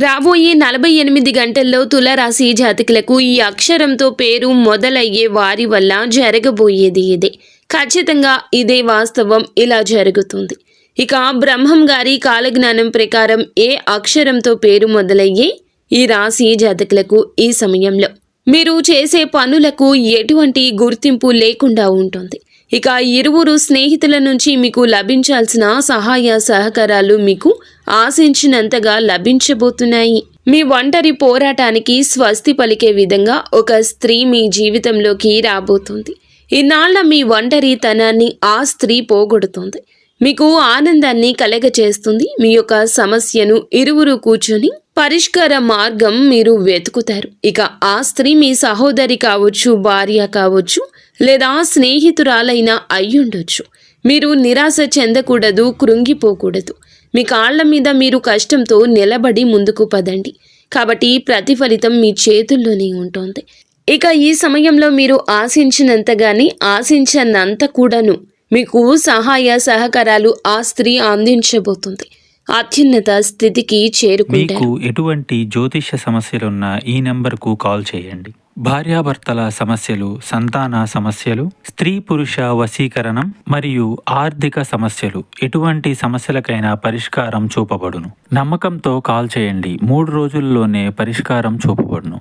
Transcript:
రాబోయే 48 గంటల్లో తులారాశి జాతకులకు ఈ అక్షరంతో పేరు మొదలయ్యే వారి వల్ల జరగబోయేది ఇదే. ఖచ్చితంగా ఇదే వాస్తవం, ఇలా జరుగుతుంది. ఇక బ్రహ్మం గారి కాలజ్ఞానం ప్రకారం ఏ అక్షరంతో పేరు మొదలయ్యే ఈ రాశి జాతకులకు ఈ సమయంలో మీరు చేసే పనులకు ఎటువంటి గుర్తింపు లేకుండా ఉంటుంది. ఇక ఇరువురు స్నేహితుల నుంచి మీకు లభించాల్సిన సహాయ సహకారాలు మీకు ఆశించినంతగా లభించబోతున్నాయి. మీ ఒంటరి పోరాటానికి స్వస్తి పలికే విధంగా ఒక స్త్రీ మీ జీవితంలోకి రాబోతుంది. ఇన్నాళ్ల మీ ఒంటరితనాన్ని ఆ స్త్రీ పోగొడుతుంది. మీకు ఆనందాన్ని కలగచేస్తుంది. మీ యొక్క సమస్యను ఇరువురు కూర్చొని పరిష్కార మార్గం మీరు వెతుకుతారు. ఇక ఆ స్త్రీ మీ సహోదరి కావచ్చు, భార్య కావచ్చు, లేదా స్నేహితురాలైన అయ్యుండొచ్చు. మీరు నిరాశ చెందకూడదు, కృంగిపోకూడదు. మీ కాళ్ల మీద మీరు కష్టంతో నిలబడి ముందుకు పదండి. కాబట్టి ప్రతిఫలితం మీ చేతుల్లోనే ఉంటుంది. ఇక ఈ సమయంలో మీరు ఆశించినంతగాని ఆశించనంత కూడాను మీకు సహాయ సహకారాలు ఆ స్త్రీ అందించబోతుంది. అత్యున్నత స్థితికి చేరుకుంటారు. మీకు ఎటువంటి జ్యోతిష సమస్యలున్నా ఈ నెంబర్కు కాల్ చేయండి. భార్యాభర్తల సమస్యలు, సంతాన సమస్యలు, స్త్రీ పురుష వశీకరణం మరియు ఆర్థిక సమస్యలు, ఎటువంటి సమస్యలకైనా పరిష్కారం చూపబడును. నమ్మకంతో కాల్ చేయండి. 3 రోజుల్లోనే పరిష్కారం చూపబడును.